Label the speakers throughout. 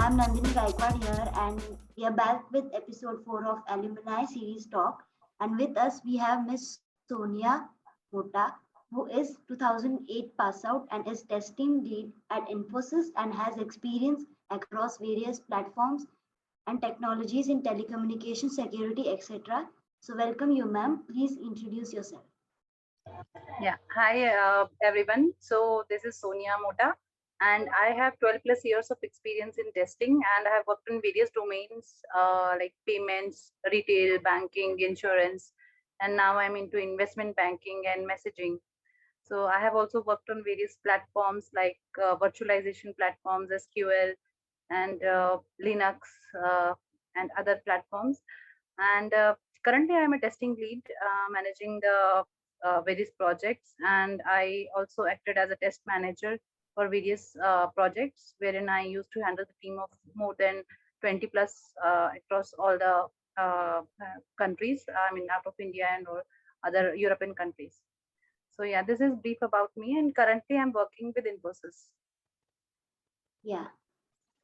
Speaker 1: I'm Nandini Gaikwad here, and we are back with episode 4 of Alumni Series Talk. And with us, we have Miss Sonia Mota, who is 2008 pass out and is testing lead at Infosys and has experience across various platforms and technologies in telecommunication, security, etc. So, welcome you, ma'am. Please introduce yourself.
Speaker 2: Yeah, hi everyone. So this is Sonia Mota, and I have 12 plus years of experience in testing, and I have worked in various domains like payments, retail, banking, insurance, and now I'm into investment banking and messaging. So I have also worked on various platforms like virtualization platforms, SQL, and Linux, uh, and other platforms. And currently, I'm a testing lead, managing the various projects, and I also acted as a test manager for various projects, wherein I used to handle the team of more than 20 plus across all the countries. I mean, out of India and or other European countries. So yeah, this is brief about me, and currently I'm working with Infosys.
Speaker 1: Yeah.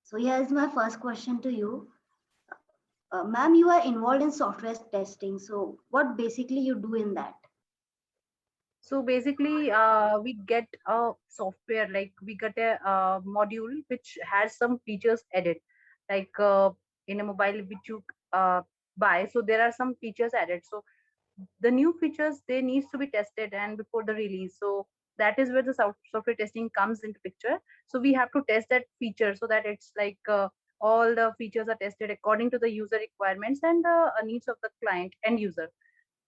Speaker 1: So, here's my first question to you. Ma'am, you are involved in software testing. So, what basically you do in that?
Speaker 2: So basically, we get a software, like we get a module which has some features added, like in a mobile which you buy. So there are some features added. So the new features, they needs to be tested and before the release. So that is where the software testing comes into picture. So we have to test that feature so that it's like all the features are tested according to the user requirements and the needs of the client end user.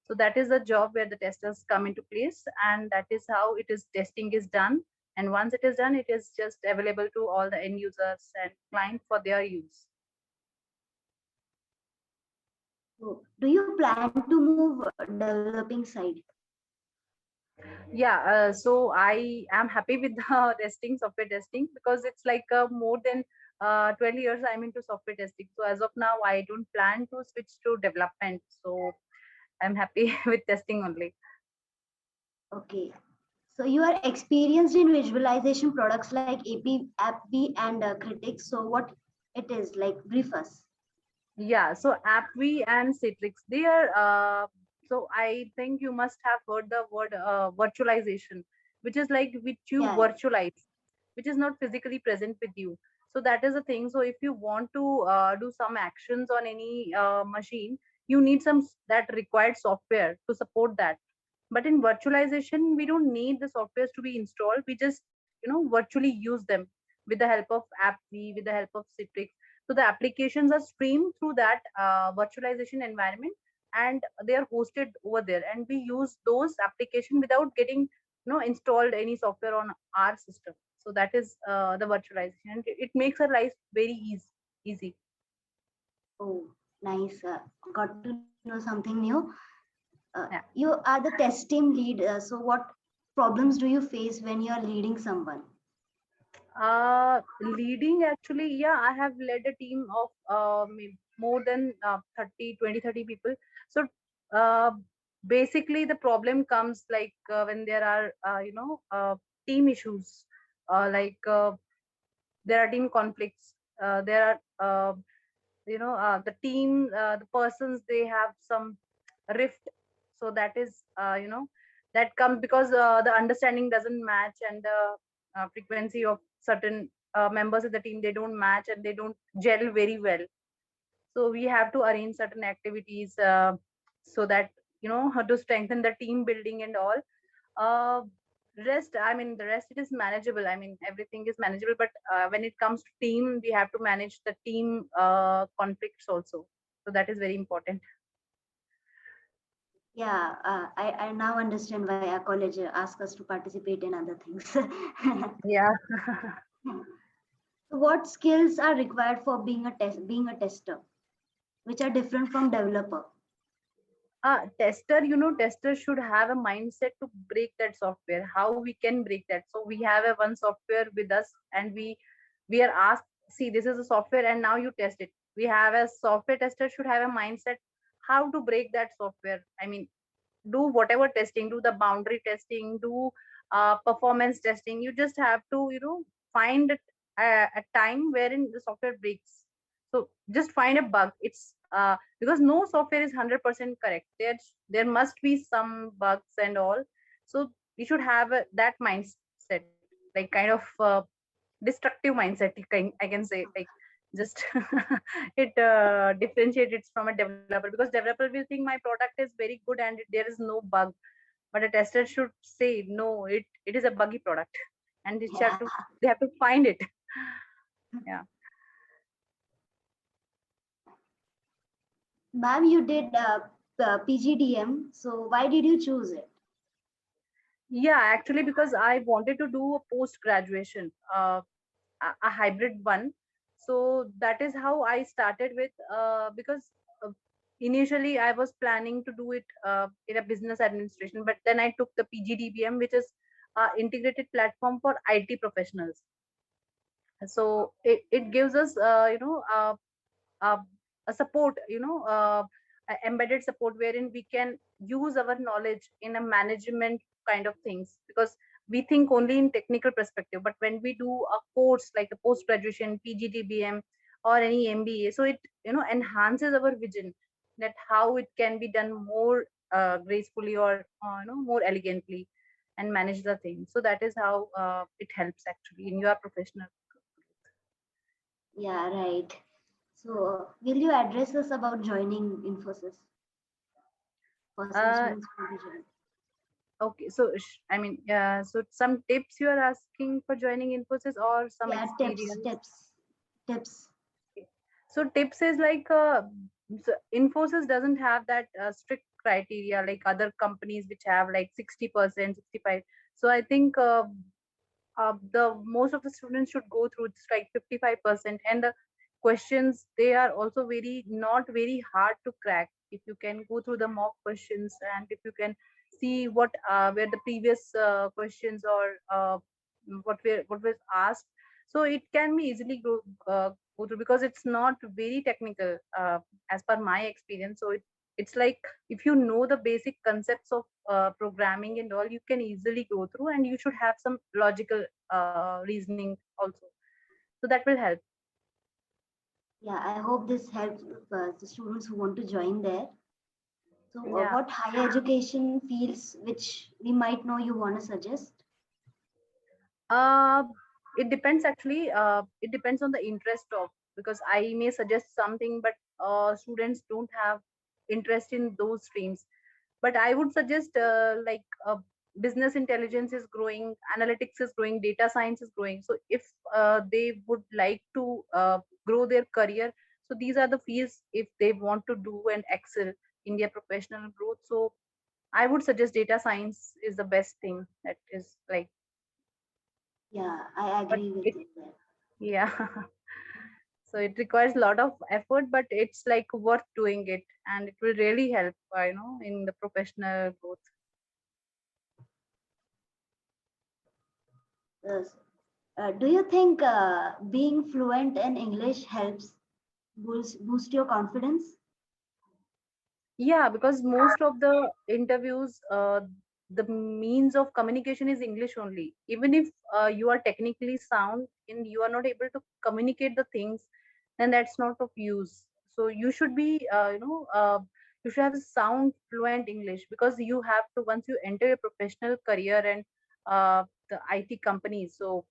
Speaker 2: So that is the job where the testers come into place, and that is how it is testing is done. And once it is done, it is just available to all the end users and client for their use.
Speaker 1: So, do you plan to move developing side?
Speaker 2: Yeah, so I am happy with the testing, software testing, because it's like more than 12 years I'm into software testing. So as of now, I don't plan to switch to development. So I'm happy with testing only.
Speaker 1: Okay. So, you are experienced in visualization products like AppV and Critics. So, what it is like? Brief us.
Speaker 2: Yeah, so AppV and Citrix, they are, so I think you must have heard the word virtualization, which is like which you
Speaker 1: Yeah.
Speaker 2: virtualize, which is not physically present with you. So that is the thing. So if you want to do some actions on any machine, you need that required software to support that. But in virtualization, we don't need the softwares to be installed. We just, virtually use them with the help of AppV, with the help of Citrix. So the applications are streamed through that virtualization environment, and they are hosted over there. And we use those application without getting, installed any software on our system. So that is the virtualization. And it makes our life very easy.
Speaker 1: Oh, nice. Got to know something new.
Speaker 2: Yeah.
Speaker 1: You are the test team lead. So, what problems do you face when you are leading someone?
Speaker 2: Leading, actually, yeah, I have led a team of more than 30, 20, 30 people. So uh, basically the problem comes like when there are team issues, like there are team conflicts, there are the team, the persons, they have some rift. So that is that comes because the understanding doesn't match, and the frequency of certain members of the team, they don't match and they don't gel very well. So we have to arrange certain activities so that how to strengthen the team building and all. uh, Rest, I mean, the rest, it is manageable. I mean, everything is manageable, but when it comes to team, we have to manage the team conflicts also. So that is very important.
Speaker 1: Yeah, I now understand why our college asks us to participate in other things. So,
Speaker 2: Yeah.
Speaker 1: what skills are required for being a tester, which are different from developer?
Speaker 2: Tester, tester should have a mindset to break that software. How we can break that? So we have a one software with us, and we are asked, see, this is a software, and now you test it. We have a software tester should have a mindset how to break that software. I mean, do whatever testing, do the boundary testing, do performance testing. You just have to find it a time wherein the software breaks. So just find a bug. It's because no software is 100% correct. There must be some bugs and all. So you should have that mindset, like kind of destructive mindset. I can say, like, just it differentiates from a developer, because developer will think my product is very good and there is no bug, but a tester should say no, it is a buggy product, and
Speaker 1: Yeah.
Speaker 2: they have to find it. Yeah.
Speaker 1: Ma'am, you did PGDM, so why did you choose it?
Speaker 2: Yeah, actually, because I wanted to do a post graduation, a hybrid one. So that is how I started with, because uh, initially I was planning to do it in a business administration, but then I took the PGDBM, which is integrated platform for IT professionals. So it gives us, uh, a support, embedded support, wherein we can use our knowledge in a management kind of things, because we think only in technical perspective, but when we do a course like a post graduation PGDBM or any MBA, so it enhances our vision, that how it can be done more gracefully, or more elegantly, and manage the thing. So that is how it helps actually in your professional.
Speaker 1: Yeah, right. So, will you address us about joining Infosys for some
Speaker 2: uh,
Speaker 1: students who will be joining?
Speaker 2: Okay, so so some tips you are asking for joining Infosys, or some
Speaker 1: Yeah, tips,
Speaker 2: experience?
Speaker 1: tips, tips.
Speaker 2: So tips is like, so Infosys doesn't have that strict criteria like other companies which have like 60%, 65. So I think the most of the students should go through it's like 55%, and the questions, they are also very not very hard to crack if you can go through the mock questions, and if you can see what were the previous questions, or what was asked. So it can be easily go through, because it's not very technical, as per my experience. So it's like, if you know the basic concepts of programming and all, you can easily go through, and you should have some logical reasoning also, so that will help.
Speaker 1: Yeah, I hope this helps the students who want to join there. So,
Speaker 2: Yeah.
Speaker 1: what higher education fields which we might know you want to suggest?
Speaker 2: uh, it depends actually, it depends on the interest of, because I may suggest something, but students don't have interest in those streams. But I would suggest, business intelligence is growing, analytics is growing, data science is growing. So if they would like to grow their career, so these are the fields if they want to do and excel in their professional growth. So I would suggest data science is the best thing, that is like.
Speaker 1: Yeah, I
Speaker 2: But
Speaker 1: agree with
Speaker 2: it,
Speaker 1: you there.
Speaker 2: yeah. So it requires a lot of effort, but it's like worth doing it, and it will really help, in the professional growth.
Speaker 1: Yes. Do you think being fluent in English helps boost your confidence?
Speaker 2: Yeah, because most of the interviews, the means of communication is English only. Even if you are technically sound and you are not able to communicate the things, then that's not of use. So you should be, you should have a sound, fluent English, because you have to, once you enter your professional career and the IT companies, so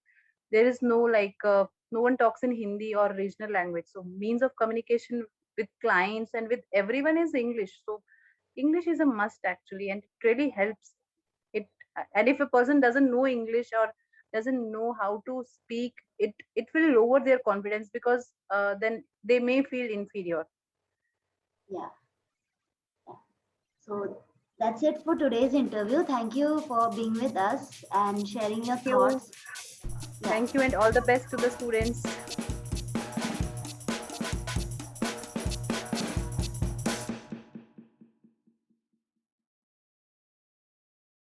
Speaker 2: there is no like, no one talks in Hindi or regional language. So means of communication with clients and with everyone is English. So English is a must actually, and it really helps it. And if a person doesn't know English, or doesn't know how to speak it, it will lower their confidence, because then they may feel inferior.
Speaker 1: Yeah. Yeah. So that's it for today's interview. Thank you for being with us and sharing your
Speaker 2: Thank you.
Speaker 1: thoughts. Yeah.
Speaker 2: Thank you, and all the best to the students.